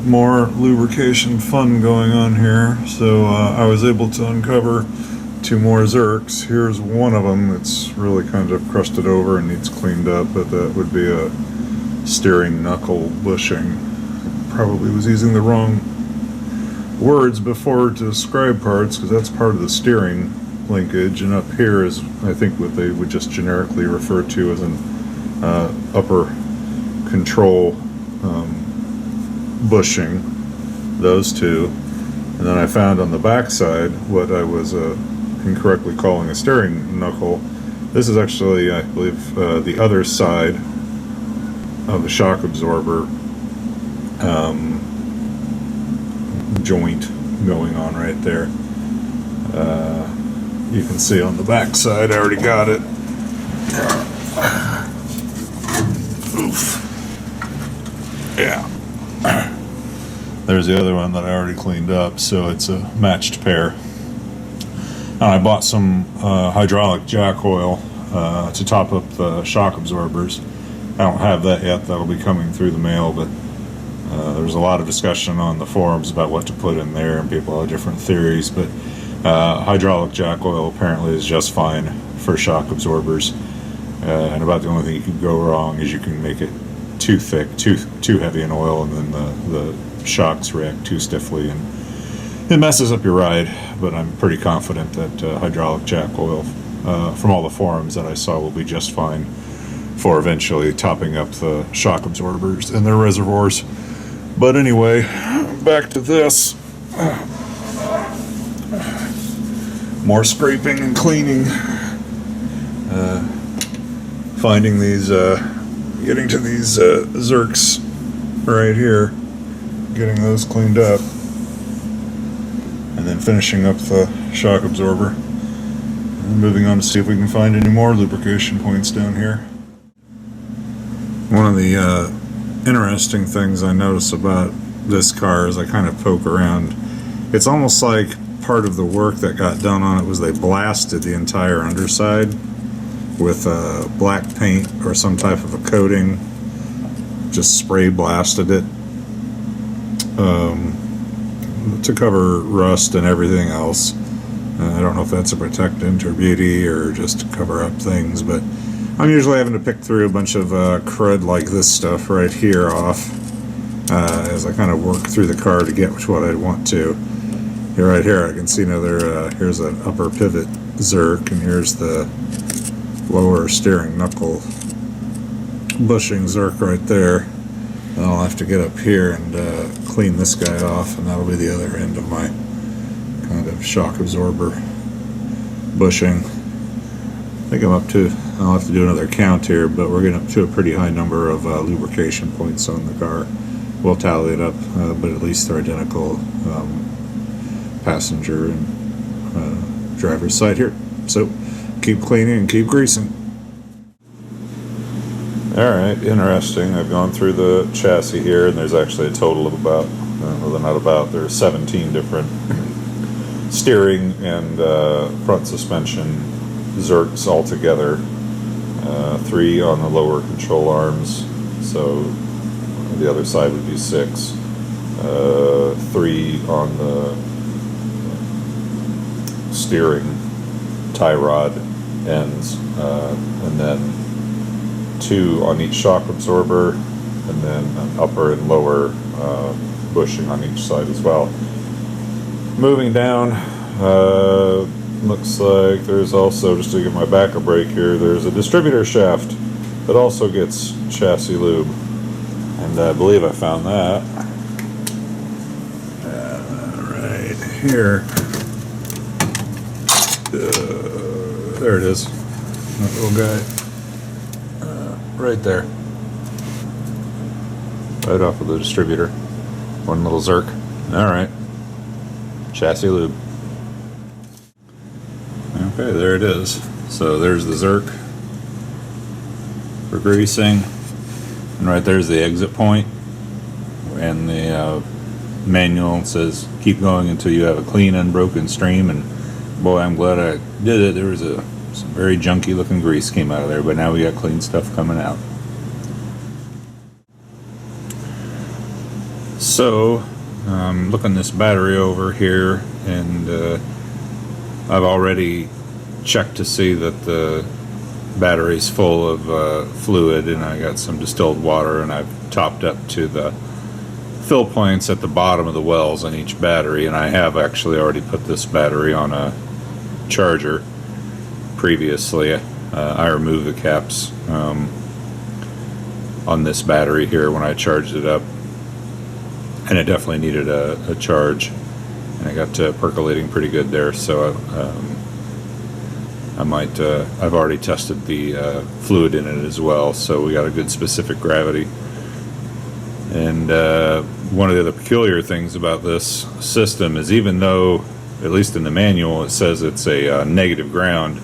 more lubrication fun going on here. So I was able to uncover two more Zerks. Here's one of them. It's really kind of crusted over and needs cleaned up, but that would be a steering knuckle bushing. Probably was using the wrong words before to describe parts, because that's part of the steering linkage, and up here is, I think, what they would just generically refer to as an upper control bushing, those two. And then I found on the back side what I was incorrectly calling a steering knuckle. This is actually, I believe, the other side of the shock absorber joint going on right there. You can see on the back side, I already got it. Oof. Yeah. There's the other one that I already cleaned up, so it's a matched pair. And I bought some hydraulic jack oil to top up the shock absorbers. I don't have that yet. That'll be coming through the mail, but there's a lot of discussion on the forums about what to put in there, and people have different theories, but hydraulic jack oil apparently is just fine for shock absorbers, and about the only thing you can go wrong is you can make it too thick, too heavy in oil, and then the shocks react too stiffly and it messes up your ride. But I'm pretty confident that hydraulic jack oil from all the forums that I saw will be just fine for eventually topping up the shock absorbers and their reservoirs. But anyway, back to this. More scraping and cleaning. Finding these, getting to these Zerks right here. Getting those cleaned up. And then finishing up the shock absorber. And moving on to see if we can find any more lubrication points down here. One of the interesting things I notice about this car as I kind of poke around, it's almost like part of the work that got done on it was they blasted the entire underside with black paint or some type of a coating, just spray blasted it to cover rust and everything else. I don't know if that's to protect inner beauty or just to cover up things, but I'm usually having to pick through a bunch of crud like this stuff right here off as I kind of work through the car to get to what I want to. Here, right here, I can see another, here's an upper pivot Zerk, and here's the lower steering knuckle bushing Zerk right there. And I'll have to get up here and clean this guy off, and that'll be the other end of my kind of shock absorber bushing. I think I'm up to, I'll have to do another count here, but we're getting up to a pretty high number of lubrication points on the car. We'll tally it up, but at least they're identical passenger and driver's side here. So keep cleaning and keep greasing. Alright, interesting. I've gone through the chassis here, and there's actually a total of about, well, not about, there's 17 different steering and front suspension Zerks altogether. 3 on the lower control arms, so the other side would be 6. 3 on the steering tie rod ends, and then 2 on each shock absorber, and then an upper and lower bushing on each side as well. Moving down, looks like there's also, just to give my back a break here, there's a distributor shaft that also gets chassis lube, and I believe I found that right here. There it is, that little guy, right there, right off of the distributor. One little Zerk. All right, chassis lube. Okay, there it is. So there's the Zerk for greasing, and right there's the exit point, and the manual says keep going until you have a clean unbroken stream. And boy, I'm glad I did it. There was some very junky looking grease came out of there, but now we got clean stuff coming out. So, looking this battery over here, and I've already checked to see that the battery's full of fluid, and I got some distilled water, and I've topped up to the fill points at the bottom of the wells on each battery, and I have actually already put this battery on a charger previously. I removed the caps on this battery here when I charged it up, and it definitely needed a charge, and I got percolating pretty good there. So I've already tested the fluid in it as well, so we got a good specific gravity. And one of the other peculiar things about this system is, even though, at least in the manual, it says it's a negative ground,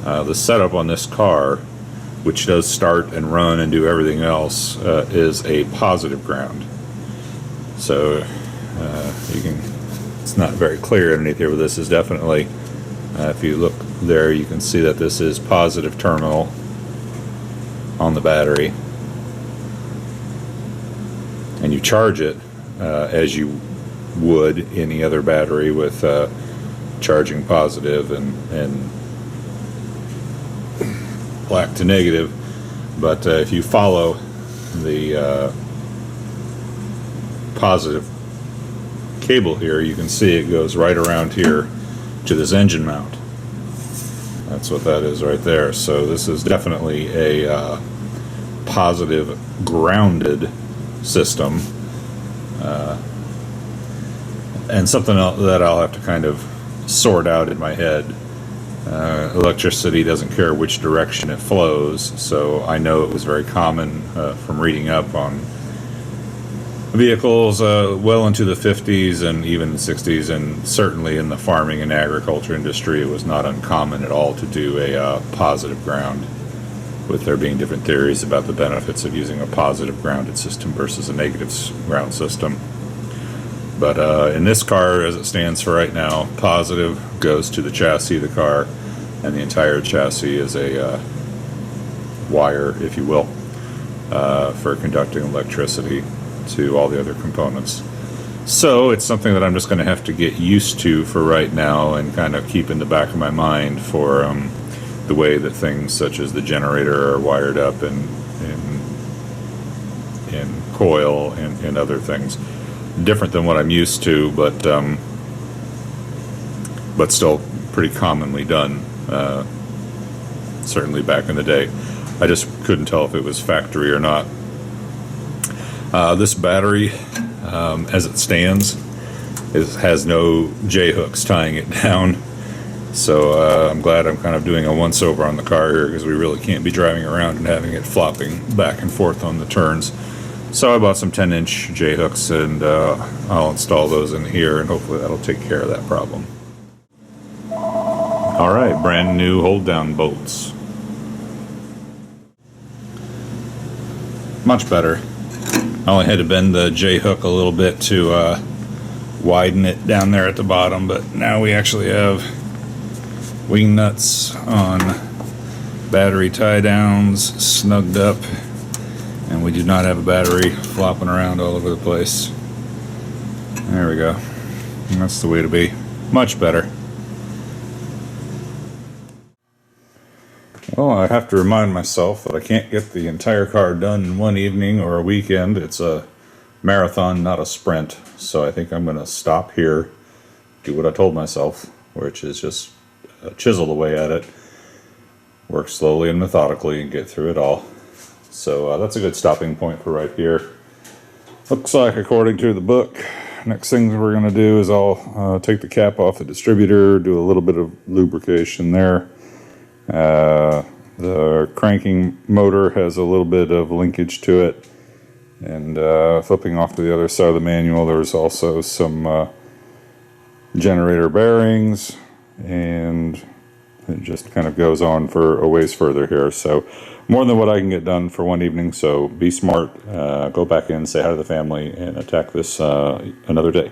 the setup on this car, which does start and run and do everything else, is a positive ground. So it's not very clear underneath here, but this is definitely, if you look there, you can see that this is positive terminal on the battery. And you charge it as you would any other battery, with charging positive and black to negative. But if you follow the positive cable here, you can see it goes right around here to this engine mount. That's what that is right there. So this is definitely a positive grounded system, and something else that I'll have to kind of sort out in my head. Electricity doesn't care which direction it flows, so I know it was very common from reading up on vehicles well into the 50s and even 60s, and certainly in the farming and agriculture industry, it was not uncommon at all to do a positive ground, with there being different theories about the benefits of using a positive grounded system versus a negative ground system. But in this car, as it stands for right now, positive goes to the chassis of the car, and the entire chassis is a wire, if you will, for conducting electricity to all the other components. So it's something that I'm just going to have to get used to for right now, and kind of keep in the back of my mind for the way that things such as the generator are wired up, and coil and other things. Different than what I'm used to, but still pretty commonly done, certainly back in the day. I just couldn't tell if it was factory or not. This battery, as it stands, has no J-hooks tying it down. So I'm glad I'm kind of doing a once-over on the car here, because we really can't be driving around and having it flopping back and forth on the turns. So I bought some 10-inch J-hooks, and I'll install those in here, and hopefully that'll take care of that problem. Alright, brand new hold-down bolts. Much better. I only had to bend the J-hook a little bit to widen it down there at the bottom, but now we actually have wing nuts on battery tie downs snugged up, and we do not have a battery flopping around all over the place. There we go. That's the way to be. Much better. Well, I have to remind myself that I can't get the entire car done in one evening or a weekend. It's a marathon, not a sprint. So I think I'm going to stop here, do what I told myself, which is just chisel away at it, work slowly and methodically, and get through it all. So that's a good stopping point for right here. Looks like, according to the book, next thing we're going to do is I'll take the cap off the distributor, do a little bit of lubrication there. The cranking motor has a little bit of linkage to it, and flipping off to the other side of the manual, there's also some generator bearings, and it just kind of goes on for a ways further here. So more than what I can get done for one evening. So be smart, go back in, say hi to the family, and attack this another day.